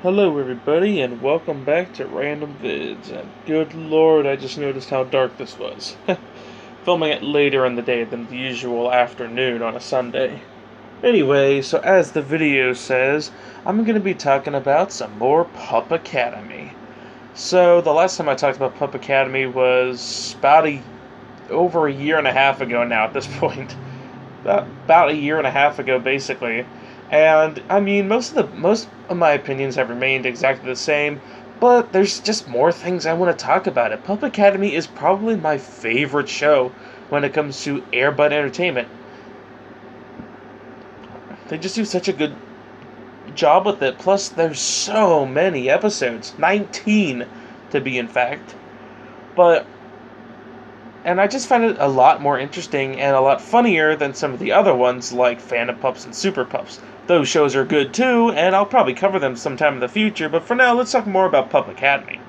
Hello everybody and welcome back to Random Vids, and good lord, I just noticed how dark this was. Filming it later in the day than the usual afternoon on a Sunday. Anyway, so as the video says, I'm going to be talking about some more Pup Academy. So the last time I talked about Pup Academy was over a year and a half ago now at this point. About a year and a half ago, basically. And I mean, most of my opinions have remained exactly the same, but there's just more things I want to talk about. It. Pup Academy is probably my favorite show when it comes to Air Bud Entertainment. They just do such a good job with it. Plus, there's so many episodes, 19 to be in fact. But and I just find it a lot more interesting and a lot funnier than some of the other ones like Phantom Pups and Super Pups. Those shows are good too, and I'll probably cover them sometime in the future, but for now, let's talk more about Pup Academy.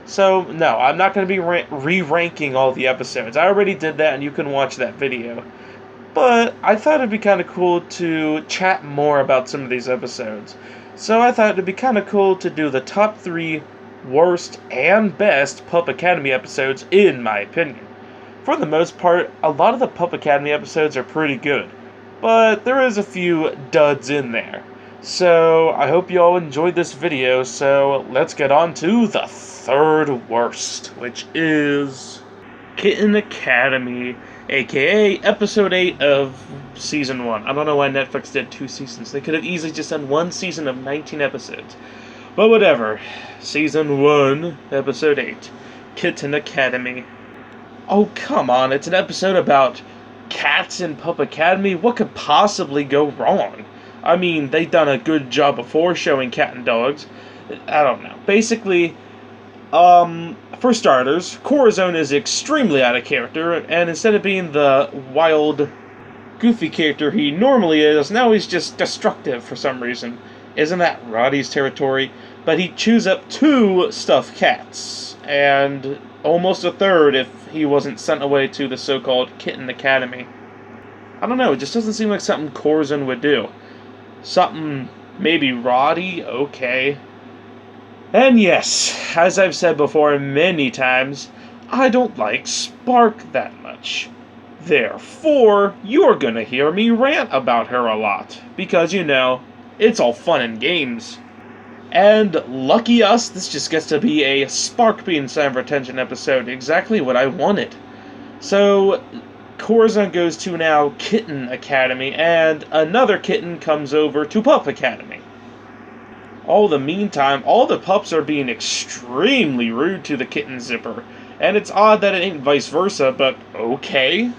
So, no, I'm not going to be re-ranking all the episodes. I already did that, and you can watch that video. But I thought it'd be kind of cool to chat more about some of these episodes. So I thought it'd be kind of cool to do the top 3 worst and best Pup Academy episodes, in my opinion. For the most part, a lot of the Pup Academy episodes are pretty good, but there is a few duds in there. So, I hope you all enjoyed this video, so let's get on to the third worst, which is Kitten Academy, aka Episode 8 of Season 1. I don't know why Netflix did 2 seasons. They could have easily just done 1 season of 19 episodes. But whatever. Season 1, Episode 8, Kitten Academy. Oh, come on, it's an episode about cats in Pup Academy. What could possibly go wrong? I mean, they've done a good job before showing cat and dogs. I don't know. Basically, for starters, Corazon is extremely out of character, and instead of being the wild, goofy character he normally is, now he's just destructive for some reason. Isn't that Roddy's territory? But he chews up 2 stuffed cats, and almost a third if he wasn't sent away to the so-called Kitten Academy. I don't know, it just doesn't seem like something Corazon would do. Something, maybe Roddy, okay. And yes, as I've said before many times, I don't like Spark that much. Therefore, you're gonna hear me rant about her a lot, because, you know, it's all fun and games. And lucky us, this just gets to be a Spark being signed for attention episode, exactly what I wanted. So, Corazon goes to now Kitten Academy, and another kitten comes over to Pup Academy. All the meantime, all the pups are being extremely rude to the kitten Zipper, and it's odd that it ain't vice versa, but okay.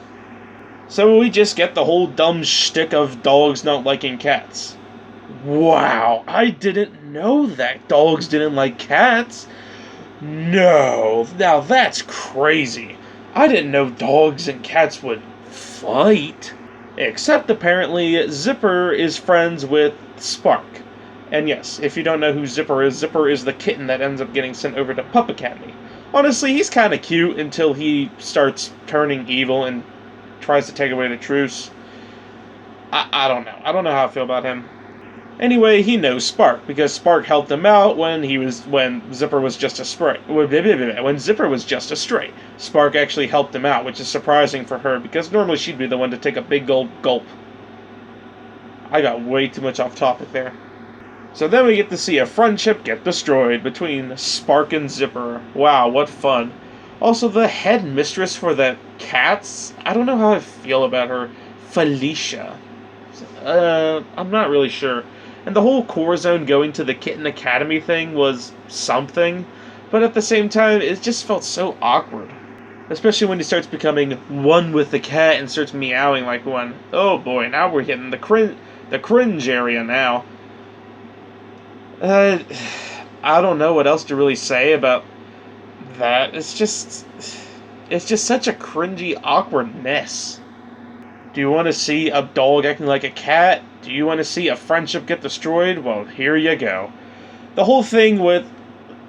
So we just get the whole dumb shtick of dogs not liking cats. Wow, I didn't know that dogs didn't like cats. No, now that's crazy. I didn't know dogs and cats would fight. Except apparently Zipper is friends with Spark. And yes, if you don't know who Zipper is the kitten that ends up getting sent over to Pup Academy. Honestly, he's kind of cute until he starts turning evil and tries to take away the truce. I don't know. I don't know how I feel about him. Anyway, he knows Spark, because Spark helped him out when Zipper was just a stray. When Zipper was just a stray. Spark actually helped him out, which is surprising for her, because normally she'd be the one to take a big old gulp. I got way too much off topic there. So then we get to see a friendship get destroyed between Spark and Zipper. Wow, what fun. Also, the head mistress for the cats, I don't know how I feel about her. Felicia. I'm not really sure. And the whole Corazon going to the Kitten Academy thing was something, but at the same time, it just felt so awkward. Especially when he starts becoming one with the cat and starts meowing like one. Oh boy, now we're hitting the cringe area now. I don't know what else to really say about that. It's just such a cringy, awkward mess. Do you want to see a dog acting like a cat? Do you want to see a friendship get destroyed? Well, here you go. The whole thing with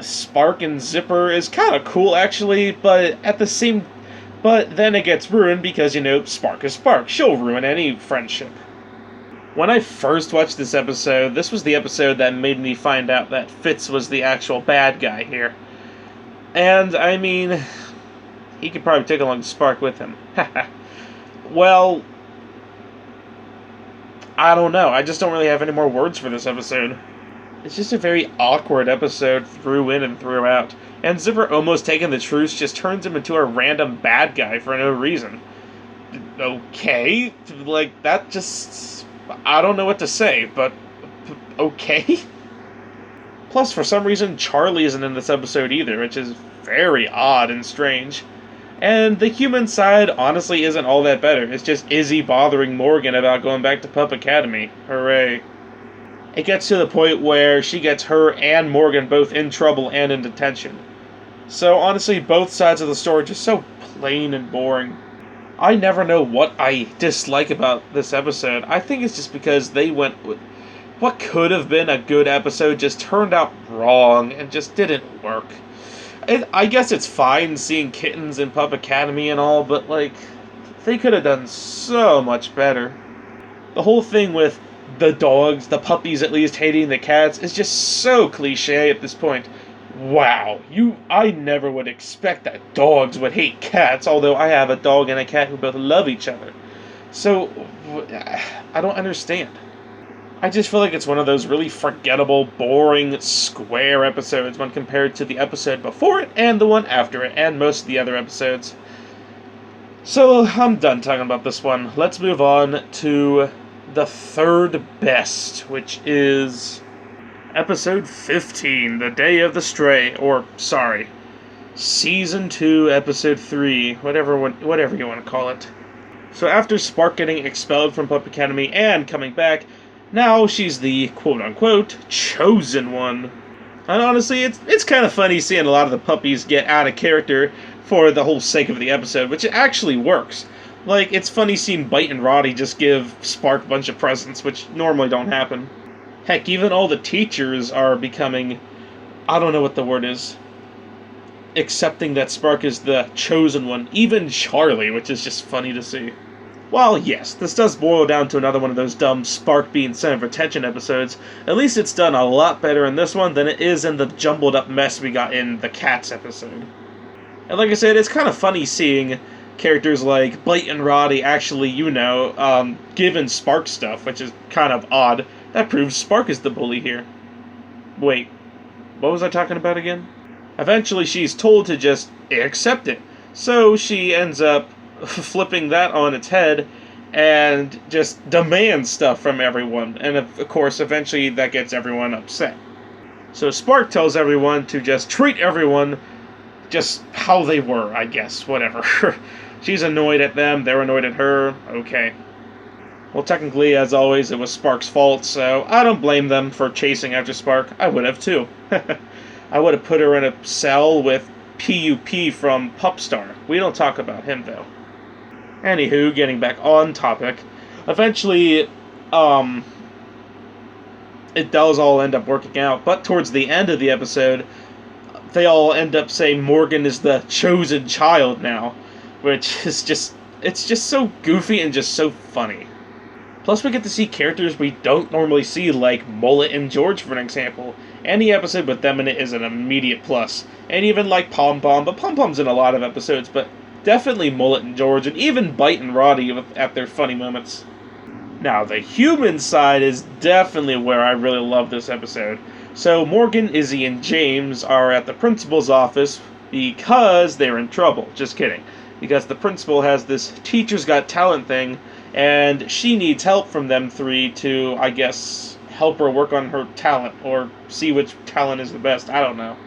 Spark and Zipper is kind of cool, actually, but then it gets ruined because, you know, Spark is Spark. She'll ruin any friendship. When I first watched this episode, this was the episode that made me find out that Fitz was the actual bad guy here. And, I mean, he could probably take along Spark with him. Well, I don't know. I just don't really have any more words for this episode. It's just a very awkward episode through in and throughout. And Zipper almost taking the truce just turns him into a random bad guy for no reason. Okay? Like, that just... I don't know what to say, but... okay? Plus, for some reason, Charlie isn't in this episode either, which is very odd and strange. And the human side honestly isn't all that better. It's just Izzy bothering Morgan about going back to Pup Academy. Hooray. It gets to the point where she gets her and Morgan both in trouble and in detention. So honestly, both sides of the story are just so plain and boring. I never know what I dislike about this episode. I think it's just because they went with what could have been a good episode just turned out wrong and just didn't work. I guess it's fine seeing kittens in Pup Academy and all, but, like, they could have done so much better. The whole thing with the dogs, the puppies at least, hating the cats is just so cliche at this point. Wow, I never would expect that dogs would hate cats, although I have a dog and a cat who both love each other. So, I don't understand. I just feel like it's one of those really forgettable, boring, square episodes when compared to the episode before it and the one after it, and most of the other episodes. So, I'm done talking about this one. Let's move on to the third best, which is episode 15, The Day of the Stray, or, sorry, Season 2, Episode 3, whatever you want to call it. So after Spark getting expelled from Pup Academy and coming back, now she's the quote-unquote chosen one. And honestly, it's kind of funny seeing a lot of the puppies get out of character for the whole sake of the episode, which actually works. Like, it's funny seeing Bite and Roddy just give Spark a bunch of presents, which normally don't happen. Heck, even all the teachers are becoming, I don't know what the word is, accepting that Spark is the chosen one. Even Charlie, which is just funny to see. While, yes, this does boil down to another one of those dumb Spark being center of attention episodes, at least it's done a lot better in this one than it is in the jumbled up mess we got in the Cats episode. And like I said, it's kind of funny seeing characters like Bite and Roddy actually, giving Spark stuff, which is kind of odd. That proves Spark is the bully here. Wait, what was I talking about again? Eventually she's told to just accept it, so she ends up flipping that on its head and just demands stuff from everyone, and of course eventually that gets everyone upset. So Spark tells everyone to just treat everyone just how they were, I guess, whatever. She's annoyed at them, they're annoyed at her, okay. Well, technically, as always, it was Spark's fault, so I don't blame them for chasing after Spark. I would have too. I would have put her in a cell with PUP from Pupstar. We don't talk about him though. Anywho, getting back on topic, eventually, it does all end up working out, but towards the end of the episode, they all end up saying Morgan is the chosen child now, which is it's just so goofy and just so funny. Plus, we get to see characters we don't normally see, like Mullet and George, for an example. Any episode with them in it is an immediate plus. And even like Pom Pom, but Pom Pom's in a lot of episodes, but definitely Mullet and George, and even Bite and Roddy at their funny moments. Now, the human side is definitely where I really love this episode. So, Morgan, Izzy, and James are at the principal's office because they're in trouble. Just kidding. Because the principal has this Teacher's Got Talent thing, and she needs help from them three to, I guess, help her work on her talent, or see which talent is the best, I don't know.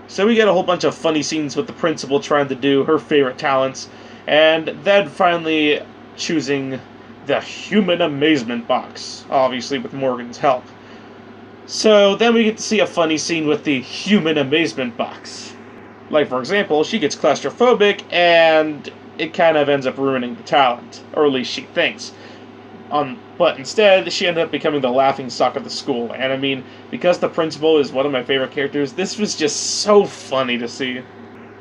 So we get a whole bunch of funny scenes with the principal trying to do her favorite talents, and then finally choosing the human amazement box, obviously with Morgan's help. So then we get to see a funny scene with the human amazement box. Like, for example, she gets claustrophobic, and it kind of ends up ruining the talent, or at least she thinks. But instead, she ended up becoming the laughingstock of the school. And I mean, because the principal is one of my favorite characters, this was just so funny to see.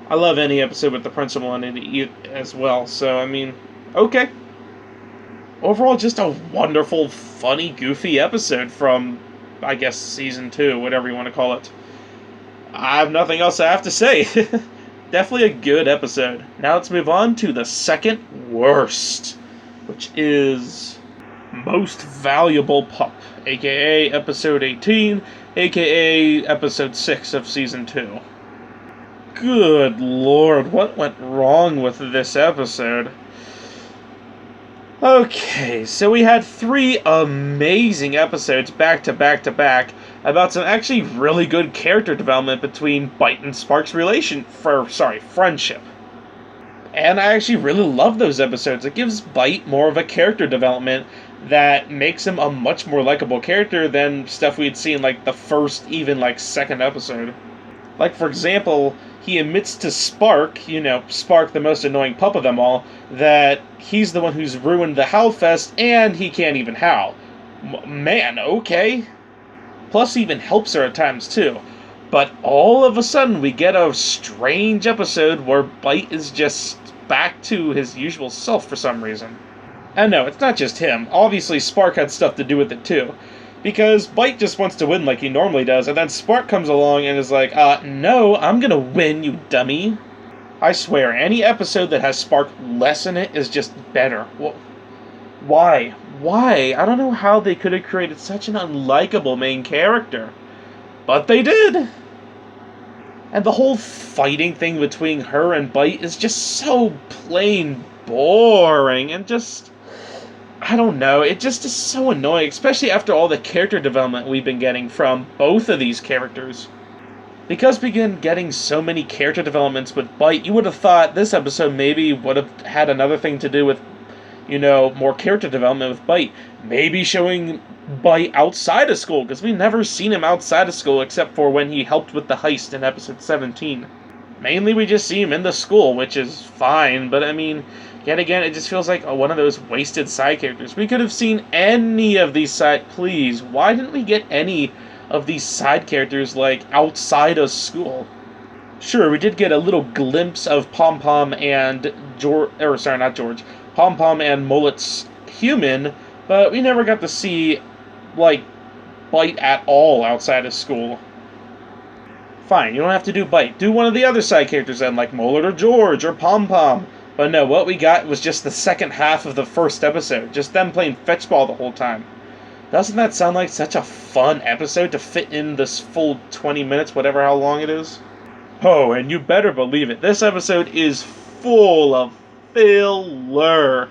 I love any episode with the principal in it as well, so I mean, okay. overall, just a wonderful, funny, goofy episode from, I guess, season 2, whatever you want to call it. I have nothing else I have to say. Definitely a good episode. Now let's move on to the second worst, which is Most Valuable Pup, aka episode 18, aka episode 6 of season 2. Good lord, what went wrong with this episode? Okay, so we had 3 amazing episodes back to back to back about some actually really good character development between Bite and Spark's friendship. And I actually really love those episodes. It gives Bite more of a character development that makes him a much more likable character than stuff we'd seen like the first, even like second episode. Like, for example, he admits to Spark, Spark, the most annoying pup of them all, that he's the one who's ruined the Howlfest and he can't even howl. Man, okay. Plus, he even helps her at times, too. But all of a sudden, we get a strange episode where Bite is just back to his usual self for some reason. And no, it's not just him. Obviously, Spark had stuff to do with it, too. Because Bite just wants to win like he normally does, and then Spark comes along and is like, no, I'm gonna win, you dummy. I swear, any episode that has Spark less in it is just better. Why? Why? I don't know how they could have created such an unlikable main character. But they did! And the whole fighting thing between her and Bite is just so plain boring and just... I don't know, it just is so annoying, especially after all the character development we've been getting from both of these characters. Because we began getting so many character developments with Bite, you would have thought this episode maybe would have had another thing to do with, more character development with Bite. Maybe showing Bite outside of school, because we've never seen him outside of school except for when he helped with the heist in episode 17. Mainly we just see him in the school, which is fine, but I mean... Yet again, it just feels like one of those wasted side characters. We could have seen any of these Please, why didn't we get any of these side characters, like, outside of school? Sure, we did get a little glimpse of Pom Pom and Pom Pom and Mullet's human, but we never got to see, like, Bite at all outside of school. Fine, you don't have to do Bite. Do one of the other side characters then, like Mullet or George or Pom Pom. But no, what we got was just the second half of the first episode. Just them playing fetchball the whole time. Doesn't that sound like such a fun episode to fit in this full 20 minutes, whatever how long it is? Oh, and you better believe it. This episode is full of filler.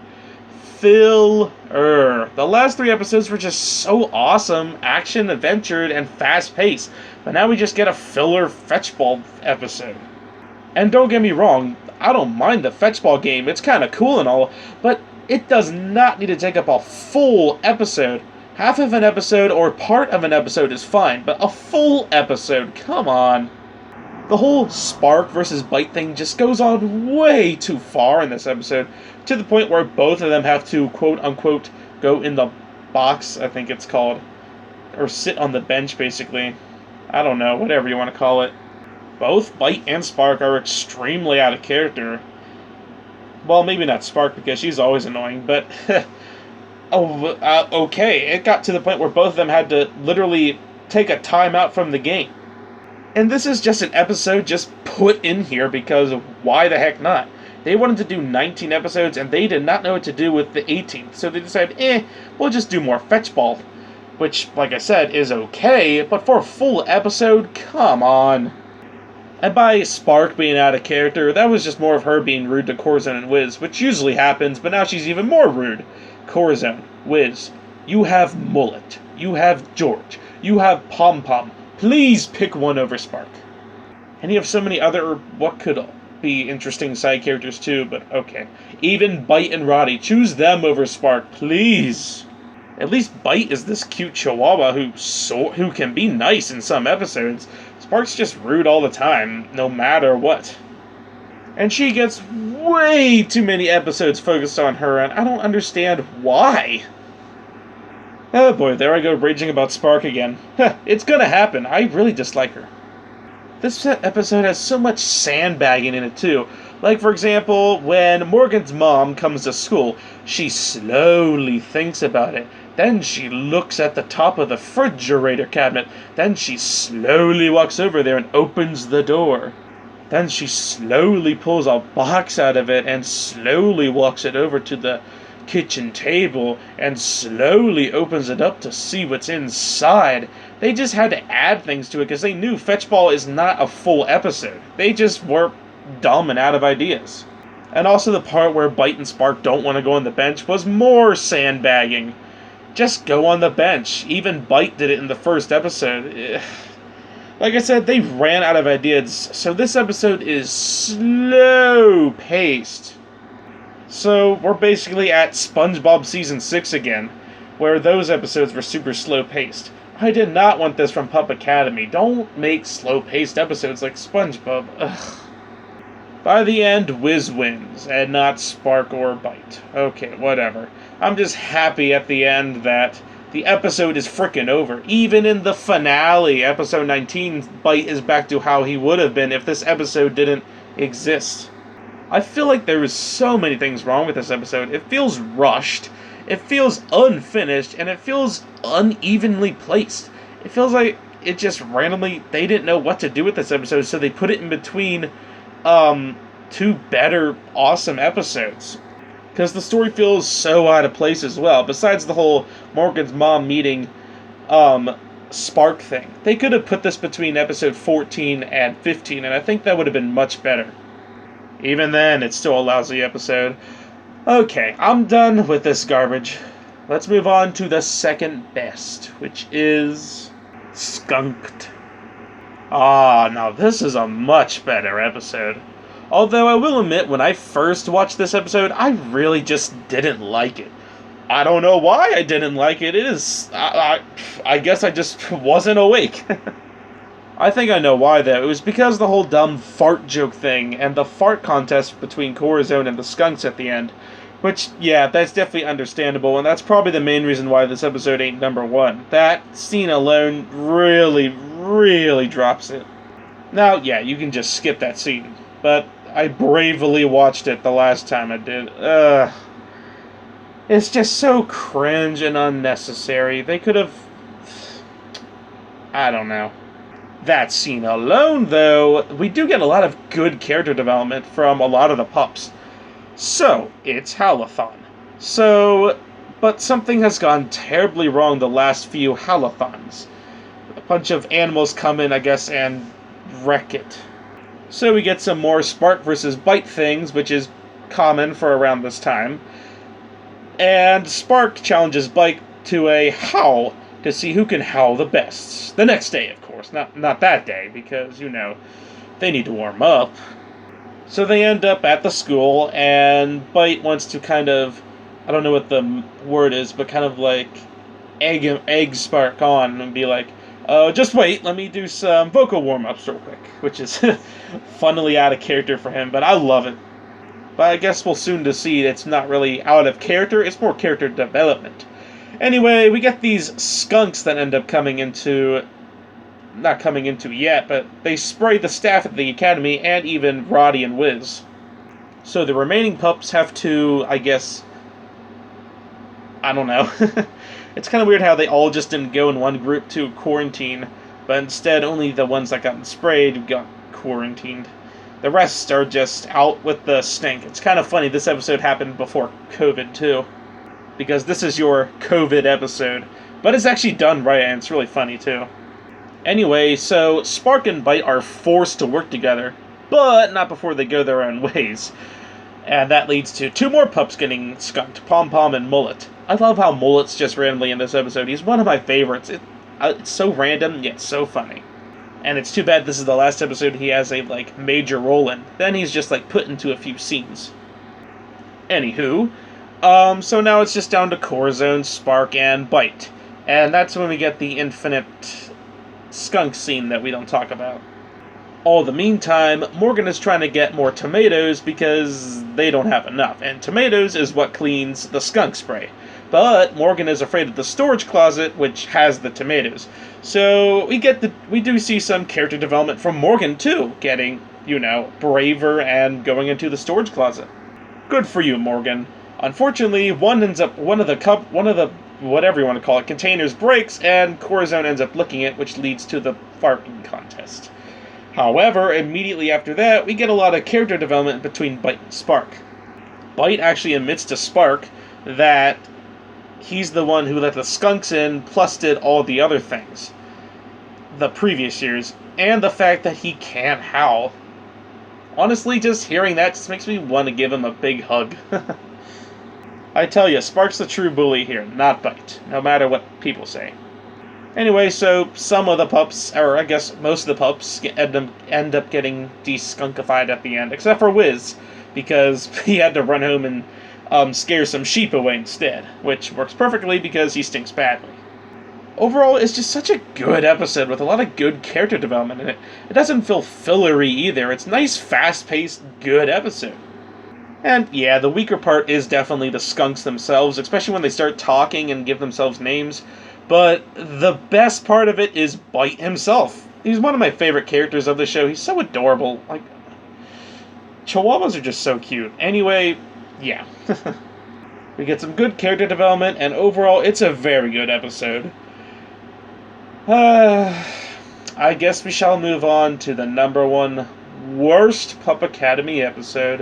Filler. The last 3 episodes were just so awesome, action-adventured, and fast-paced. But now we just get a filler fetchball episode. And don't get me wrong, I don't mind the fetchball game, it's kind of cool and all, but it does not need to take up a full episode. Half of an episode or part of an episode is fine, but a full episode, come on. The whole Spark versus Bite thing just goes on way too far in this episode, to the point where both of them have to, quote-unquote, go in the box, I think it's called, or sit on the bench, basically. I don't know, whatever you want to call it. Both Bite and Spark are extremely out of character. Well, maybe not Spark, because she's always annoying, but... okay, it got to the point where both of them had to literally take a timeout from the game. And this is just an episode just put in here because why the heck not? They wanted to do 19 episodes, and they did not know what to do with the 18th, so they decided, we'll just do more fetchball. Which, like I said, is okay, but for a full episode, come on. And by Spark being out of character, that was just more of her being rude to Corazon and Wiz, which usually happens, but now she's even more rude. Corazon, Wiz, you have Mullet, you have George, you have Pom Pom. Please pick one over Spark. And you have so many other, what could be interesting side characters too, but okay. Even Bite and Roddy, choose them over Spark, please. At least Bite is this cute chihuahua who can be nice in some episodes. Spark's just rude all the time, no matter what. And she gets way too many episodes focused on her, and I don't understand why. Oh boy, there I go raging about Spark again. It's gonna happen. I really dislike her. This episode has so much sandbagging in it, too. Like, for example, when Morgan's mom comes to school, she slowly thinks about it. Then she looks at the top of the refrigerator cabinet. Then she slowly walks over there and opens the door. Then she slowly pulls a box out of it and slowly walks it over to the kitchen table and slowly opens it up to see what's inside. They just had to add things to it because they knew Fetchball is not a full episode. They just were dumb and out of ideas. And also the part where Bite and Spark don't want to go on the bench was more sandbagging. Just go on the bench. Even Bite did it in the first episode. Like I said, they ran out of ideas, so this episode is slow paced. So we're basically at SpongeBob Season 6 again, where those episodes were super slow paced. I did not want this from Pup Academy. Don't make slow paced episodes like SpongeBob. Ugh. By the end, Wiz wins, and not Spark or Bite. Okay, whatever. I'm just happy at the end that the episode is frickin' over. Even in the finale, episode 19, Bite is back to how he would have been if this episode didn't exist. I feel like there is so many things wrong with this episode. It feels rushed, it feels unfinished, and it feels unevenly placed. It feels like it just randomly, they didn't know what to do with this episode, so they put it in between two better, awesome episodes. Because the story feels so out of place as well. Besides the whole Morgan's mom meeting Spark thing. They could have put this between episode 14 and 15, and I think that would have been much better. Even then, it's still a lousy episode. Okay, I'm done with this garbage. Let's move on to the second best, which is Skunked. Now this is a much better episode. Although I will admit, when I first watched this episode, I really just didn't like it. I don't know why I didn't like it. I guess I just wasn't awake. I think I know why, though. It was because the whole dumb fart joke thing and the fart contest between Corazon and the Skunks at the end. Which, yeah, that's definitely understandable, and that's probably the main reason why this episode ain't number one. That scene alone really, really drops it. Now, yeah, you can just skip that scene, but I bravely watched it the last time I did. It's just so cringe and unnecessary. They could have... I don't know. That scene alone, though, we do get a lot of good character development from a lot of the pups. So, it's Howlathon. But something has gone terribly wrong the last few Howlathons. A bunch of animals come in, I guess, and wreck it. So we get some more Spark versus Bite things, which is common for around this time. And Spark challenges Bite to a howl to see who can howl the best. The next day, of course. Not that day, because, they need to warm up. So they end up at the school, and Bite wants to kind of, I don't know what the word is, but kind of like egg Spark on and be like, just wait, let me do some vocal warm-ups real quick, which is funnily out of character for him, but I love it. But I guess we'll soon to see it's not really out of character, it's more character development. Anyway, we get these skunks that end up not coming into yet, but they spray the staff at the academy and even Roddy and Wiz. So the remaining pups have to, I guess, I don't know. It's kind of weird how they all just didn't go in one group to quarantine, but instead only the ones that got sprayed got quarantined. The rest are just out with the stink. It's kind of funny, this episode happened before COVID too, because this is your COVID episode, but it's actually done right and it's really funny too. Anyway, so Spark and Bite are forced to work together, but not before they go their own ways. And that leads to two more pups getting skunked, Pom Pom and Mullet. I love how Mullet's just randomly in this episode. He's one of my favorites. It's so random, yet so funny. And it's too bad this is the last episode he has a, major role in. Then he's just, put into a few scenes. Anywho, so now it's just down to Corazon, Spark, and Bite. And that's when we get the infinite skunk scene that we don't talk about. All the meantime, Morgan is trying to get more tomatoes because they don't have enough, and tomatoes is what cleans the skunk spray. But Morgan is afraid of the storage closet, which has the tomatoes. So we do see some character development from Morgan too, getting, braver and going into the storage closet. Good for you, Morgan. Unfortunately, one of the whatever you want to call it containers breaks, and Corazon ends up licking it, which leads to the farting contest. However, immediately after that, we get a lot of character development between Bite and Spark. Bite actually admits to Spark that he's the one who let the skunks in, plus did all the other things the previous years, and the fact that he can't howl. Honestly, just hearing that just makes me want to give him a big hug. I tell you, Spark's the true bully here, not Bite, no matter what people say. Anyway, so some of the pups, or I guess most of the pups, end up getting deskunkified at the end, except for Wiz, because he had to run home and scare some sheep away instead, which works perfectly because he stinks badly. Overall, it's just such a good episode with a lot of good character development in it. It doesn't feel fillery either. It's a nice, fast-paced, good episode. And yeah, the weaker part is definitely the skunks themselves, especially when they start talking and give themselves names. But the best part of it is Bite himself. He's one of my favorite characters of the show. He's so adorable. Like, Chihuahuas are just so cute. Anyway, yeah. We get some good character development, and overall, it's a very good episode. I guess we shall move on to the number one worst Pup Academy episode,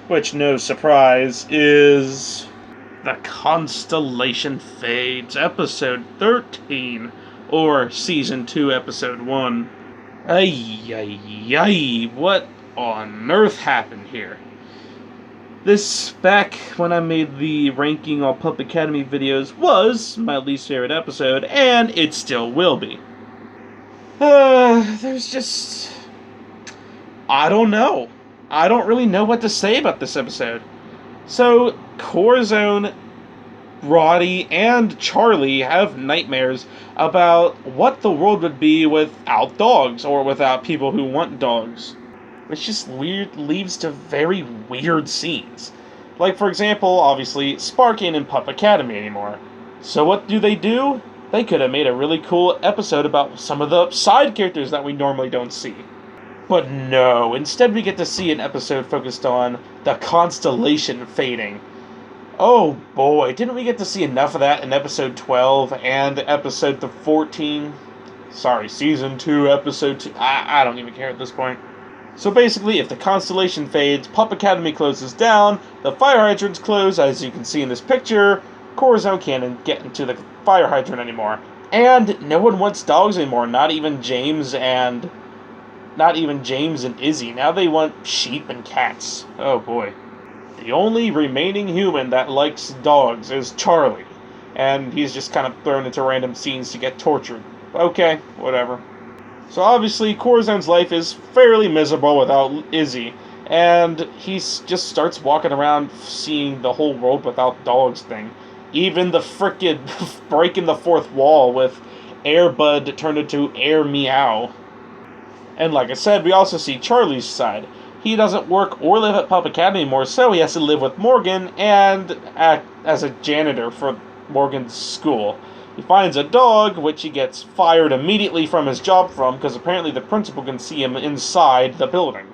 which, no surprise, is The Constellation Fades, episode 13, or season 2, episode 1. Ay, what on earth happened here? This, back when I made the ranking all Pup Academy videos, was my least favorite episode, and it still will be. There's just... I don't know. I don't really know what to say about this episode. So, Corazon, Roddy, and Charlie have nightmares about what the world would be without dogs, or without people who want dogs. Which just leads to very weird scenes. Like, for example, obviously, Spark ain't in Pup Academy anymore. So what do? They could have made a really cool episode about some of the side characters that we normally don't see. But no, instead we get to see an episode focused on the constellation fading. Oh boy, didn't we get to see enough of that in episode 12 and episode 14? Sorry, season 2, episode 2. I don't even care at this point. So basically, if the constellation fades, Pup Academy closes down, the fire hydrants close, as you can see in this picture, Corazon can't get into the fire hydrant anymore. And no one wants dogs anymore, not even James and Izzy. Now they want sheep and cats. Oh boy. The only remaining human that likes dogs is Charlie, and he's just kind of thrown into random scenes to get tortured. Okay, whatever. So obviously, Corazon's life is fairly miserable without Izzy, and he just starts walking around seeing the whole world without dogs thing. Even the frickin' breaking the fourth wall with Air Bud turned into Air Meow. And like I said, we also see Charlie's side. He doesn't work or live at Pup Academy anymore, so he has to live with Morgan and act as a janitor for Morgan's school. He finds a dog, which he gets fired immediately from his job from, because apparently the principal can see him inside the building.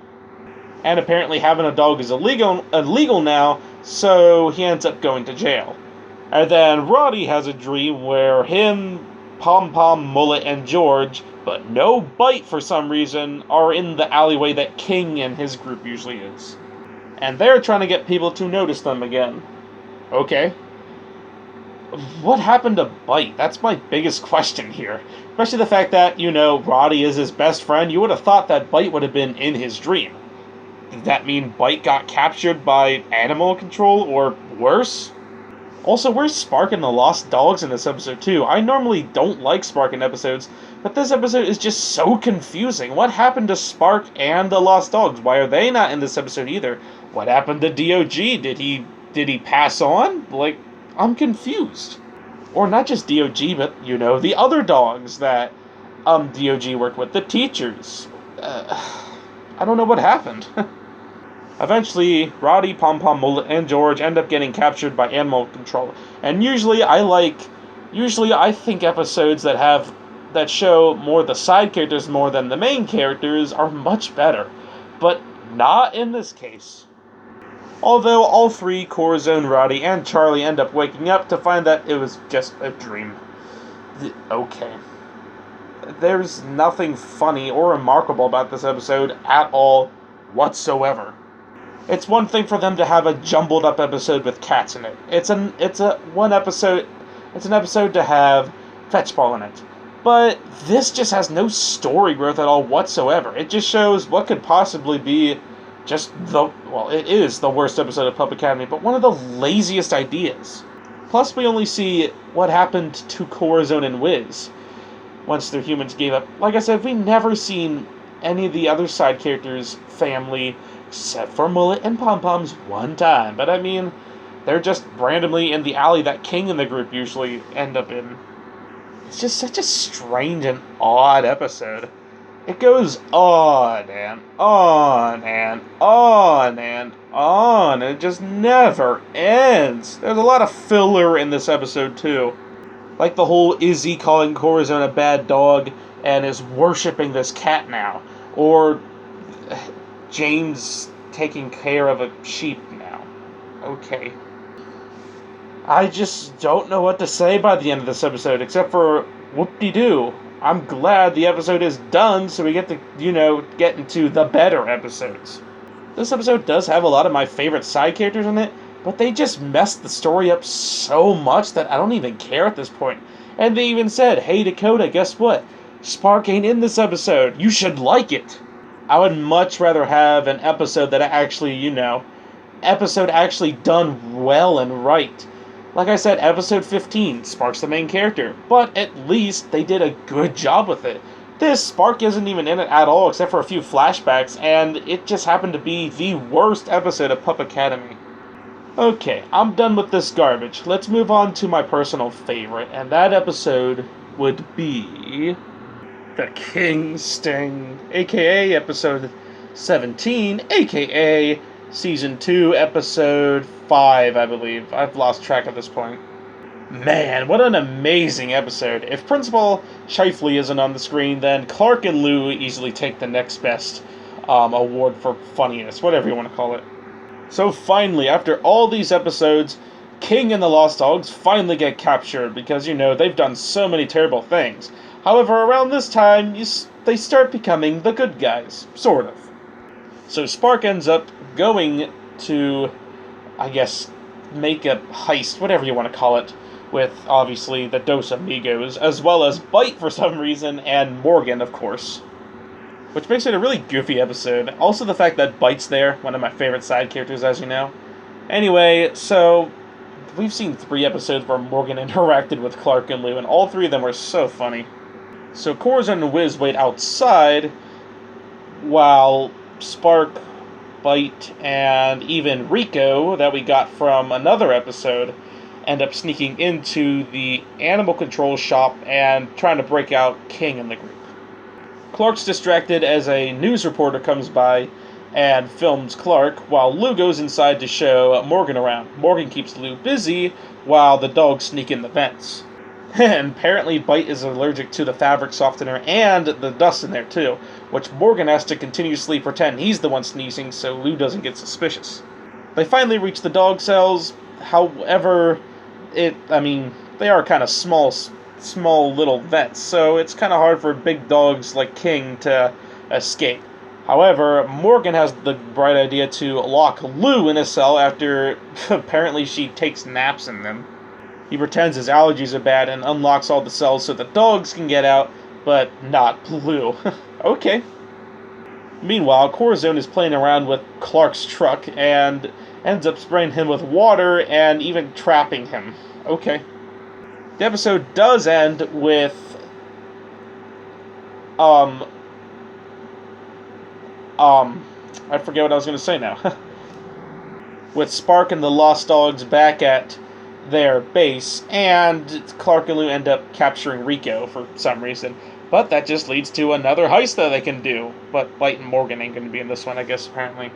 And apparently having a dog is illegal now, so he ends up going to jail. And then Roddy has a dream where him, Pom Pom, Mullet, and George, but no Bite for some reason, are in the alleyway that King and his group usually is. And they're trying to get people to notice them again. Okay. What happened to Bite? That's my biggest question here. Especially the fact that, Roddy is his best friend. You would have thought that Bite would have been in his dream. Did that mean Bite got captured by animal control, or worse? Also, where's Spark and the Lost Dogs in this episode too? I normally don't like Spark in episodes, but this episode is just so confusing. What happened to Spark and the Lost Dogs? Why are they not in this episode either? What happened to DOG? Did he pass on? Like, I'm confused. Or not just DOG, but, the other dogs that DOG worked with, the teachers. I don't know what happened. Eventually, Roddy, Pom Pom, Mullet, and George end up getting captured by animal control. And usually I think episodes that show more the side characters more than the main characters are much better. But not in this case. Although all three, Corazon, Roddy, and Charlie end up waking up to find that it was just a dream. Okay. There's nothing funny or remarkable about this episode at all whatsoever. It's one thing for them to have a jumbled up episode with cats in it. It's an episode to have Fetchball in it. But this just has no story growth at all whatsoever. It just shows what could possibly be it is the worst episode of Pup Academy, but one of the laziest ideas. Plus, we only see what happened to Corazon and Wiz once their humans gave up. Like I said, we've never seen any of the other side characters' family, except for Mullet and Pom Poms one time. But I mean, they're just randomly in the alley that King and the group usually end up in. It's just such a strange and odd episode. It goes on and on and on and on, and it just never ends. There's a lot of filler in this episode, too. Like the whole Izzy calling Corazon a bad dog and is worshipping this cat now. Or James taking care of a sheep now. Okay. I just don't know what to say by the end of this episode, except for whoop-de-doo. I'm glad the episode is done, so we get to, get into the better episodes. This episode does have a lot of my favorite side characters in it, but they just messed the story up so much that I don't even care at this point. And they even said, hey Dakota, guess what? Spark ain't in this episode. You should like it. I would much rather have an episode that actually, actually done well and right. Like I said, episode 15, Spark's the main character, but at least they did a good job with it. This, Spark isn't even in it at all, except for a few flashbacks, and it just happened to be the worst episode of Pup Academy. Okay, I'm done with this garbage. Let's move on to my personal favorite, and that episode would be the King Sting, aka episode 17, aka Season 2, Episode 5, I believe. I've lost track at this point. Man, what an amazing episode. If Principal Shifley isn't on the screen, then Clark and Lou easily take the next best award for funniness, whatever you want to call it. So finally, after all these episodes, King and the Lost Dogs finally get captured because, they've done so many terrible things. However, around this time, they start becoming the good guys, sort of. So Spark ends up going to, I guess, make a heist, whatever you want to call it, with, obviously, the Dos Amigos, as well as Bite for some reason, and Morgan, of course. Which makes it a really goofy episode. Also the fact that Bite's there, one of my favorite side characters, as you know. Anyway, so we've seen 3 episodes where Morgan interacted with Clark and Lou, and all 3 of them were so funny. So Corazon and Wiz wait outside, while Spark, Bite, and even Rico, that we got from another episode, end up sneaking into the animal control shop and trying to break out King and the group. Clark's distracted as a news reporter comes by and films Clark, while Lou goes inside to show Morgan around. Morgan keeps Lou busy while the dogs sneak in the vents. And apparently Bite is allergic to the fabric softener and the dust in there too, which Morgan has to continuously pretend he's the one sneezing so Lou doesn't get suspicious. They finally reach the dog cells, however, they are kind of small little vents, so it's kind of hard for big dogs like King to escape. However, Morgan has the bright idea to lock Lou in a cell after apparently she takes naps in them. He pretends his allergies are bad and unlocks all the cells so the dogs can get out, but not Lou. Okay. Meanwhile, Corazon is playing around with Clark's truck and ends up spraying him with water and even trapping him. Okay. The episode does end with I forget what I was going to say now. With Spark and the Lost Dogs back at their base, and Clark and Lou end up capturing Rico for some reason. But that just leads to another heist that they can do. But Bite and Morgan ain't going to be in this one, I guess, apparently.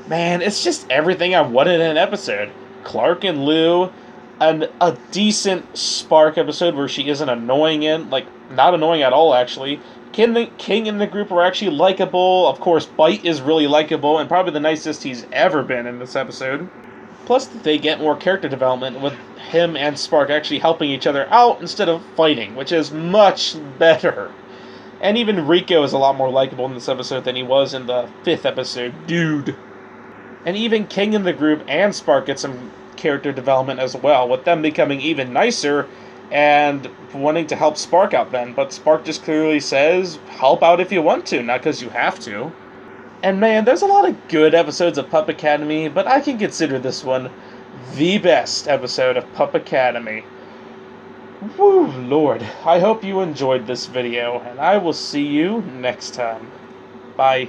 Man, it's just everything I wanted in an episode. Clark and Lou, a decent Spark episode where she isn't annoying not annoying at all, actually. King and the group are actually likable. Of course, Bite is really likable and probably the nicest he's ever been in this episode. Plus, they get more character development with him and Spark actually helping each other out instead of fighting, which is much better. And even Rico is a lot more likable in this episode than he was in the 5th episode. Dude. And even King in the group and Spark get some character development as well, with them becoming even nicer and wanting to help Spark out then. But Spark just clearly says, help out if you want to, not because you have to. And man, there's a lot of good episodes of Pup Academy, but I can consider this one the best episode of Pup Academy. Woo, Lord. I hope you enjoyed this video, and I will see you next time. Bye.